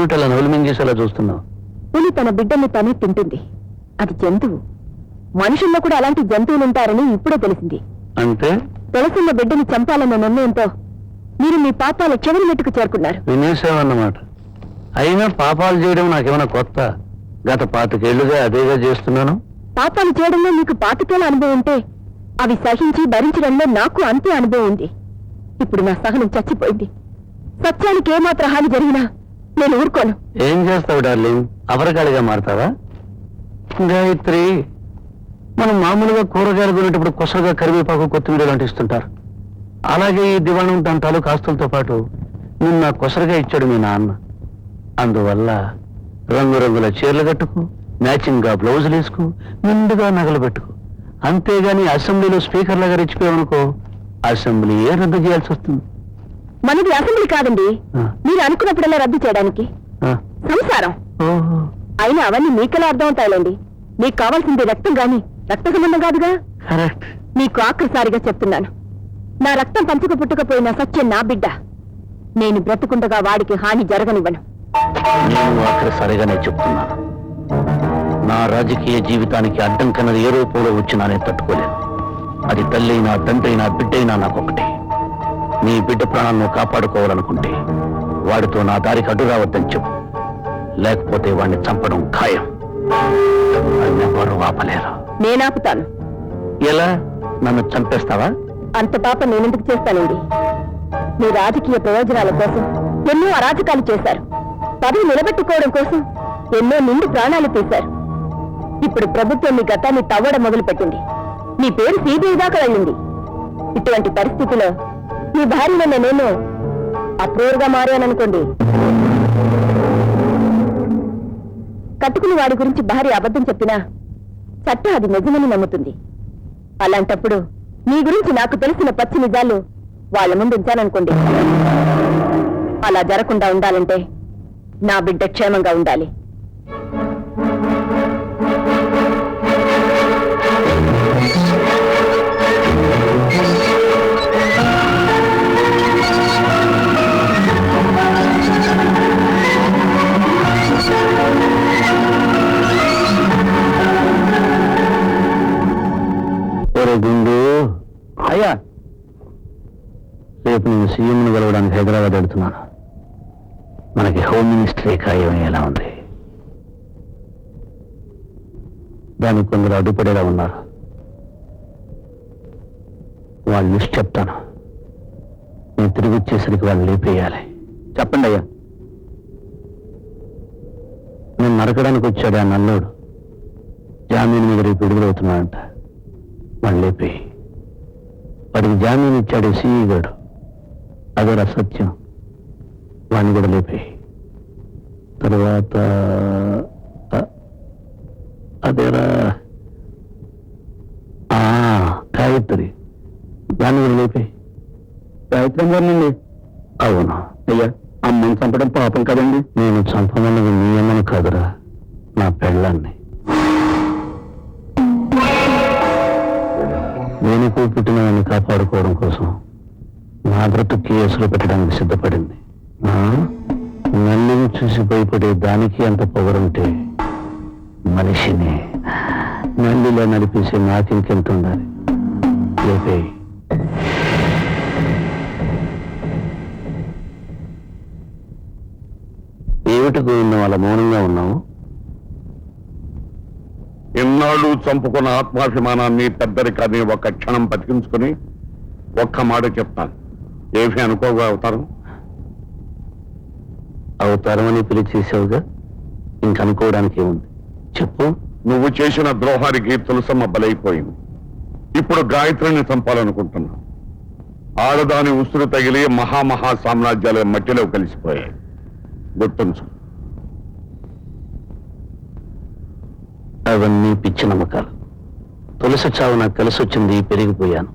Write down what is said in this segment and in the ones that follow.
ఏమిటలా నవ్వులు మింగేసేలా చూస్తున్నావు? పులి తన బిడ్డల్ని తనే తింటుంది. అది జంతువు. మనుషుల్లో కూడా అలాంటి జంతువులు ఉంటారని ఇప్పుడే తెలిసింది. అంటే తెలుసున్న బిడ్డని చంపాలన్న నిర్ణయంతో మీరు మీ పాపాల చివరి మెట్టుకు చేరుకున్నారు. వినేసావన్నమాట. అయినా పాపాలు చేయడం నాకేమైనా కొత్త? గత 25 ఏళ్లుగా అదేగా చేస్తున్నాను. పాపాలు చేయడంలో మీకు 25 అనుభవం ఉంటే అవి సహించి భరించడంలో నాకు అంతే అనుభవం ఉంది. ఇప్పుడు నా సహనం చచ్చిపోయింది. సత్యానికి ఏమాత్రం హాని జరిగినా నేను ఊరుకోను. ఏం చేస్తావు డార్లింగ్? అవరకాడిగా మారతావా? గాయత్రి, మనం మామూలుగా కూరగాయలు కొనేటప్పుడు కొసగా కరివేపాకు కొత్తిమీర లాంటి ఇస్తుంటారు. అలాగే ఈ దివాణం దంతాలు కాస్తులతో పాటు నిన్న కొసరగా ఇచ్చాడు మీ నాన్న. అందువల్ల రంగురంగుల చీరలు కట్టుకు, మ్యాచింగ్ గా బ్లౌజులు వేసుకు, నిండుగా నగలు పెట్టుకు. అంతేగాని అసెంబ్లీలో స్పీకర్ లాగా రెచ్చిపోయామనుకో, అసెంబ్లీ రద్దు చేయాల్సి వస్తుంది. మనది అసెంబ్లీ కాదండి. మీరు అనుకున్నప్పుడల్లా రద్దు చేయడానికి సంసారం. అయినా అవన్నీ మీకెలా అర్థం అవుతాయిలేండి. మీకు కావాల్సింది రక్తం గాని రక్త సంబంధం కాదుగా. మీకు ఆఖరిసారిగా చెప్తున్నాను, నా రక్తం పంచుకు పుట్టుకపోయిన సత్యం నా బిడ్డ. నేను బ్రతుకుండగా వాడికి హాని జరగనివ్వను. నేను ఆఖరిసారిగానే చెప్తున్నాను, నా రాజకీయ జీవితానికి అడ్డం కన్నది ఏ రూపంలో వచ్చినా నేను తట్టుకోలేను. అది తల్లైనా తండ్రైనా బిడ్డైనా నాకొకటి. నీ బిడ్డ ప్రాణాలను కాపాడుకోవాలనుకుంటే వాడితో నా దారికి అడ్డు రావద్దని చెప్పు. లేకపోతే వాడిని చంపడం ఖాయం. ఎవరు ఆపలేరు. నేనాపుతాను. ఎలా? నన్ను చంపేస్తావా? అంత పాప నేనెందుకు చేస్తానండి? మీ రాజకీయ ప్రయోజనాల కోసం ఎన్నో అరాచకాలు చేశారు. పదవి నిలబెట్టుకోవడం కోసం ఎన్నో నిండు ప్రాణాలు తీశారు. ఇప్పుడు ప్రభుత్వం మీ గతాన్ని తవ్వడం మొదలుపెట్టింది. మీ పేరు సిబిఐ దాకా వెళ్ళింది. ఇటువంటి పరిస్థితిలో మీ భార్యనన్న నేను అప్రూవర్గా మారాననుకోండి, కట్టుకుని వాడి గురించి భార్య అబద్ధం చెప్పినా చట్టం అది నిజమని నమ్ముతుంది. అలాంటప్పుడు మీ గురించి నాకు తెలిసిన పచ్చి నిజాలు వాళ్ళ ముందు ఉంచాననుకోండి. అలా జరగకుండా ఉండాలంటే నా బిడ్డ క్షేమంగా ఉండాలి. గుండు అయ్యా, రేపు నేను సీఎంను కలవడానికి హైదరాబాద్ వెళ్తున్నాను. మనకి హోమ్ మినిస్టరీ ఖాయం ఎలా ఉంది? దానికి కొందరు అడ్డుపడేలా ఉన్నారు. వాళ్ళ లిస్ట్ చెప్తాను. నేను తిరిగి వచ్చేసరికి వాళ్ళు లేపేయాలి. చెప్పండి అయ్యా. నేను నరకడానికి వచ్చాడు ఆ నల్లోడు. జామీన్ మీద రేపు విడుదలవుతున్నాడంట. వాళ్ళు లేపేయి. వాడికి జామీన్ ఇచ్చాడు సిఈ గారు. అదేరా సత్యం. వాడిని కూడా లేపేయి. తర్వాత అదేరా గాయత్రి, దాన్ని కూడా లేపేయి. గాయత్రి గారినండి? అవును అయ్యా. అమ్మని చంపడం పాపం కదండి. నేను చంపమన్నది మీ అమ్మను కాదురా, నా పెళ్ళాన్ని. దేనికో పుట్టినదాన్ని కాపాడుకోవడం కోసం నా బ్రతుకు కేసులు పెట్టడానికి సిద్ధపడింది. నల్లిని చూసి భయపడే దానికి అంత పొగరుంటే మనిషిని నల్లిలో నడిపేసి నాకింకెంత ఉండాలి. లేపే. ఏమిటికి ఉన్న వాళ్ళ మౌనంగా ఉన్నావు? ఎన్నాళ్ళు చంపుకున్న ఆత్మాభిమానాన్ని పెద్దరికాన్ని ఒక క్షణం బతికించుకుని ఒక్క మాట చెప్తాను. ఏమీ అనుకోగా అవుతారు? అవుతారమని పిలిచేసావుగా, ఇంకనుకోవడానికి ఏముంది చెప్పు. నువ్వు చేసిన ద్రోహానికి తులసమ్మ బలైపోయింది. ఇప్పుడు గాయత్రిని చంపాలనుకుంటున్నా. ఆడదాని ఉసురు తగిలి మహామహా సామ్రాజ్యాల మట్టిలో కలిసిపోయాయి. గుర్తుంచు. అవన్నీ పిచ్చి నమ్మకాలు. తులసి చావు నాకు కలిసి వచ్చింది, పెరిగిపోయాను.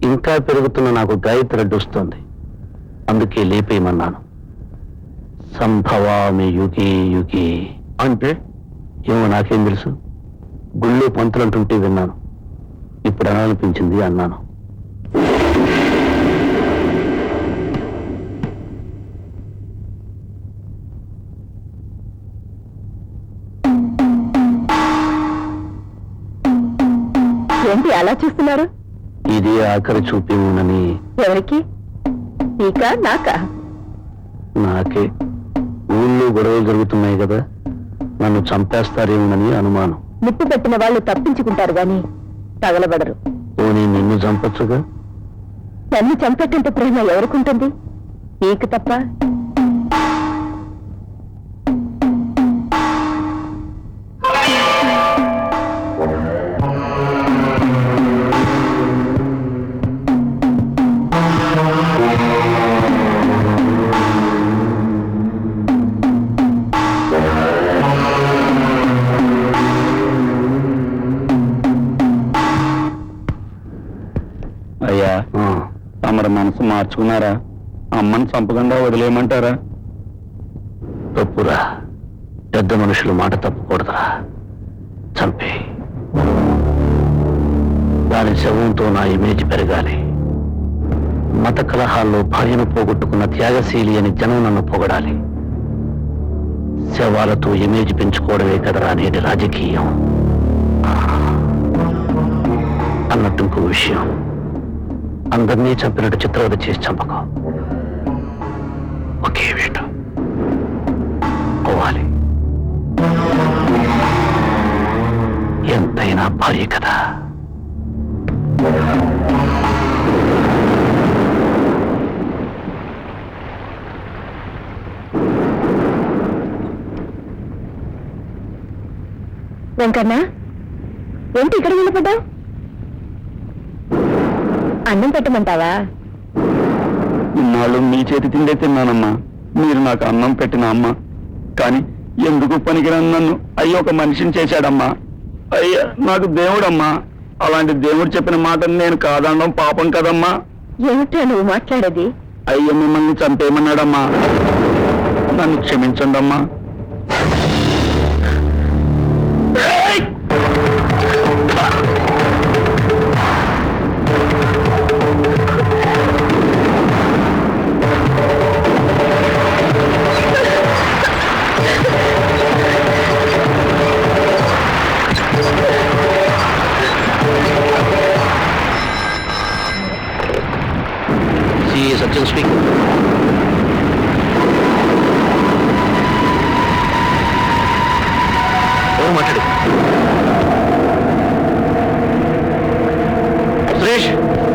ఇంకా పెరుగుతున్న నాకు గాయత్రి అడ్డొస్తోంది. అందుకే లేపేయమన్నాను. సంభవామి యుగి యుగి అంటే ఏమో నాకేం తెలుసు. గుళ్ళో పంతులంటుంటే విన్నాను. ఇప్పుడు అనాలనిపించింది అన్నాను. ఏంటి అలా చూస్తున్నారు? ఇది ఆఖరి చూపేమోనని. ఎవరికి? నీకా నాకా? నాకే. ఊళ్ళో గొడవలు జరుగుతున్నాయి కదా, నన్ను చంపేస్తారేమోనని అనుమానం. నిప్పు పెట్టిన వాళ్ళు తప్పించుకుంటారు గాని తగలబడరు. పోనీ నిన్ను చంపచ్చుగా? నన్ను చంపేటంటే ప్రేమ ఎవరికుంటుంది? నీకు తప్ప. అయ్యా, తమరు మనసు మార్చుకున్నారా? అమ్మని చంపకుండా వదిలేయమంటారా? తప్పురా, పెద్ద మనుషులు మాట తప్పకూడదురా. చంపే దాని శవంతో నా ఇమేజ్ పెరగాలి. మత కలహాల్లో భార్యను పోగొట్టుకున్న త్యాగశీలి అని జనం నన్ను పొగడాలి. శవాలతో ఇమేజ్ పెంచుకోవడమే కదరా నేటి రాజకీయం. అన్నట్టు ఇంకో విషయం, అందరినీ చంపినట్టు చిత్రవద చేసి చంపక. ఒకే వేట పోవాలి. ఎంతైనా భార్య కదా. వెంకన్న, ఏంటి ఇక్కడ నిలబడ్డావు? అన్నం పెట్టమంటావా? ఇన్నాళ్ళు మీ చేతి తిండే తిన్నానమ్మా. మీరు నాకు అన్నం పెట్టిన అమ్మ. కానీ ఎందుకు పనికిరాని నన్ను అయ్యో ఒక మనిషిని చేశాడమ్మా. అయ్యా, నాకు దేవుడమ్మా. అలాంటి దేవుడు చెప్పిన మాటను నేను కాదనడం పాపం కదమ్మా. ఏమిటో నువ్వు మాట్లాడేది? అయ్యో, మిమ్మల్ని చంపేయమన్నాడమ్మా. నన్ను క్షమించండి అమ్మా. సత్యం స్పీకింగ్. ఎవరు మాట్లాడు? సురేష్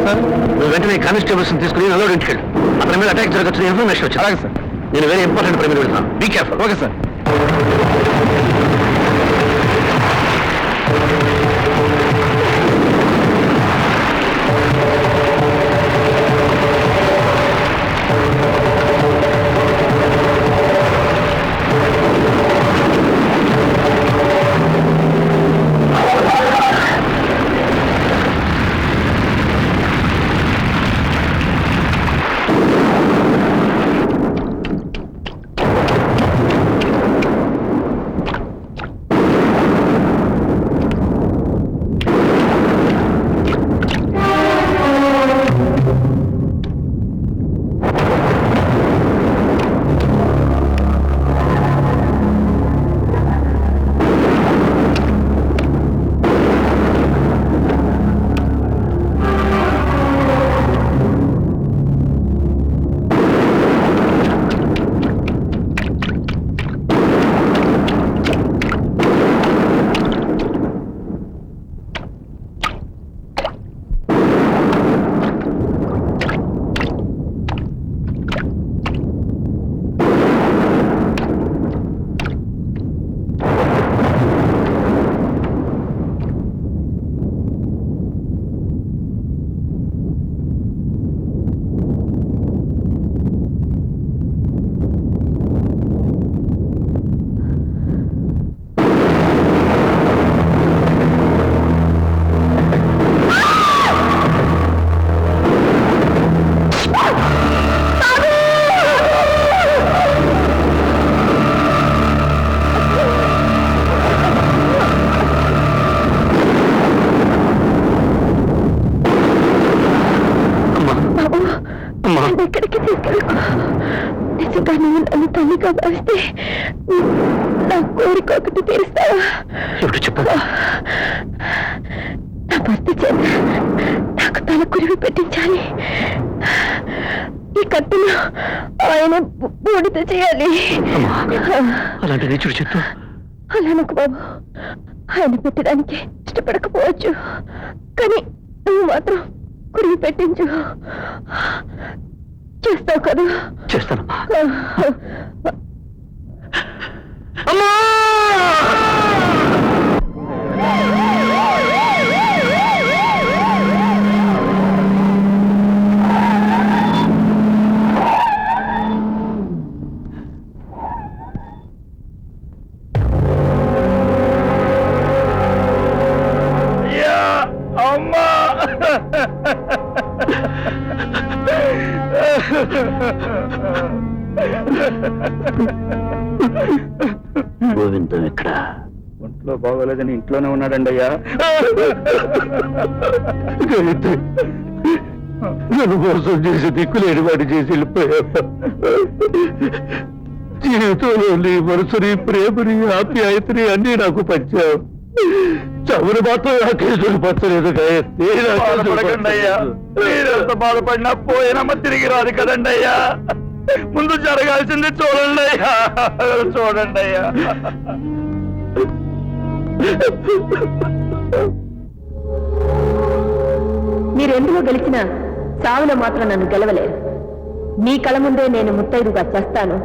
సార్, నువ్వు వెంటనే కానిస్టేబుల్స్ తీసుకుని నల్లోడి ఇంటికి వెళ్ళు. అతని మీద అటాక్ జరగచ్చు ఇన్ఫర్మేషన్ వచ్చింది. అలాగే సార్. నేను వేరే ఇంపార్టెంట్ పని మీద వెళ్తాను. Be careful. Okay sir. ఎక్కడికి తీసుకెళ్ళకు. నిజంగా నువ్వు నన్ను తల్లిగా భావిస్తే నా కోరిక ఒకటి తీరుస్తావా? ఎవరు చెప్పారు? నా భర్త చేత నాకు తల కురివి పెట్టించాలి. ఈ కత్తులు ఆయన బూడిద చేయాలి. అలాంటి నీచుడు చెట్టు అలానకు బాబు, ఆయన పెట్టడానికి ఇష్టపడకపోవచ్చు, కానీ నువ్వు మాత్రం కురివి పెట్టించు. చేస్తావు కదా? చేస్తానమ్మా. అమ్మా! గోవిందం ఎక్కడ? ఒంట్లో బాగోలేదని ఇంట్లోనే ఉన్నాడండి అయ్యా. నన్ను మోసం చేసి దిక్కులేని వాడి చేసి వెళ్ళిపోయా. జీవితంలో నీ మనసుని, ప్రేమని, ఆప్యాయతని అన్ని నాకు పంచావు. చవును మాత్రం ఆ కేసులు పచ్చలేదు. బాధపడకండి అయ్యా. మీరెంత బాధపడినా పోయినమ్మ తిరిగి రాదు కదండి అయ్యా. ముందు జరగాల్సింది చూడండి అయ్యా, చూడండి అయ్యా. మీరెందులో గెలిచినా సావులో మాత్రం నన్ను గెలవలేరు. మీ కళ ముందే నేను ముత్తైదుగా చేస్తాను.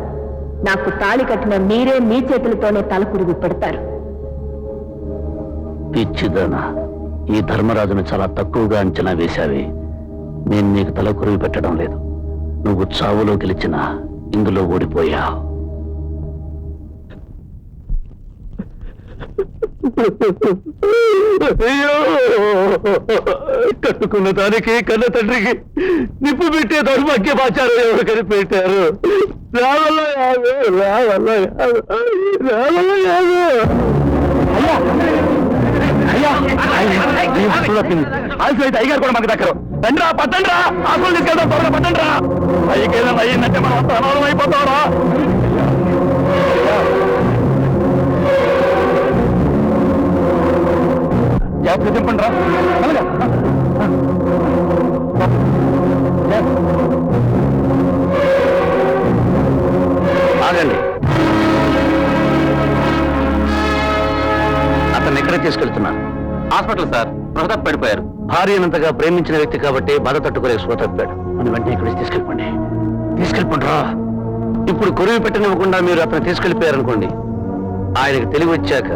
నాకు తాళి కట్టిన మీరే మీ చేతులతోనే తలకురుగు పెడతారు. పిచ్చిదానా, ఈ ధర్మరాజును చాలా తక్కువగా అంచనా వేశావి. నేను నీకు తల కురివి పెట్టడం లేదు. నువ్వు చావులో గెలిచినా ఇందులో ఓడిపోయా. అయ్యో, కట్టుకున్న దానికి కన్న తండ్రికి నిప్పు పెట్టే దౌర్భాగ్యమాచారం ఎవరు కనిపెట్టారు? రావల్ల యాదు, రావల్ల యాదు, రావల్ల యాదు. అయ్యగారు కూడా మాకు దక్కరు. రండిరా, పట్టండిరా, ఆకులు తీసుకెళ్తాం, త్వరగా పట్టండిరా. అయ్యకి ఏదైనా అయ్యిందంటే మనం అంత అనాథం అయిపోతావరా. జాగ్రత్త దింపండి రా. ఆగండి. అతన్ని ఎక్కడికి తీసుకెళ్తున్నారు? హాస్పిటల్ సార్, ప్రహదత్ పడిపోయారు. భార్యనంతగా ప్రేమించిన వ్యక్తి కాబట్టి బాధ తట్టుకోలేక స్వ తప్పాడు. మనం వెంటనే ఇక్కడికి తీసుకెళ్ళిపోండి. తీసుకెళ్ళిపోండి రా. ఇప్పుడు కొరివి పెట్టనివ్వకుండా మీరు అతను తీసుకెళ్లిపోయారనుకోండి, ఆయనకు తెలివి వచ్చాక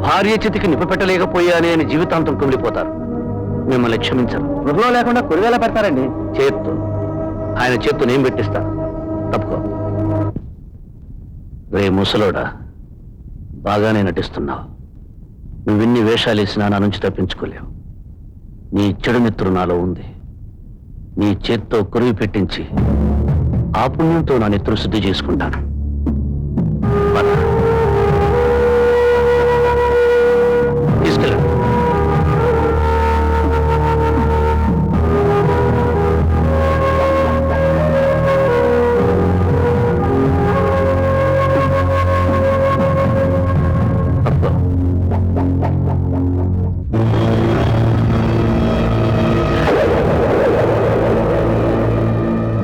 భార్య చేతికి నిప్పు పెట్టలేకపోయానే అని జీవితాంతం కుమిలిపోతారు. మిమ్మల్ని క్షమించరు. గృహలో లేకుండా కొరివేలా పెడతారండి. చేత్తో, ఆయన చేత్తో నేను పెట్టిస్తాను. తప్పుకో. రే ముసలోడా, బాగానే నటిస్తున్నావు. నువ్విన్ని వేషాలేసినా నా నుంచి తప్పించుకోలేవు. నీ చెడు మిత్రుడు నాలో ఉంది. నీ చేత్తో కొరివి పెట్టించి ఆ పుణ్యంతో నా నెత్తురు శుద్ధి చేసుకుంటాను. పద. తీసుకెళ్ళండి.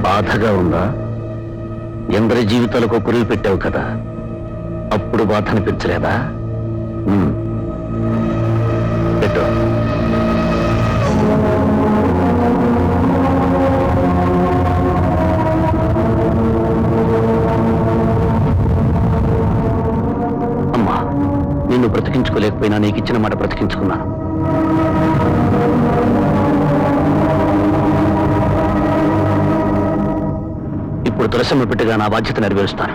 బాధగా ఉందా? ఎందరి జీవితాలకు కురివి పెట్టావు కదా, అప్పుడు బాధ అనిపించలేదా? పెట్టు. అమ్మా, నిన్ను బ్రతికించుకోలేకపోయినా నీకు ఇచ్చిన మాట బ్రతికించుకున్నాను. ఇప్పుడు తులసమ్మ బిడ్డగా నా బాధ్యత నెరవేరుస్తాను.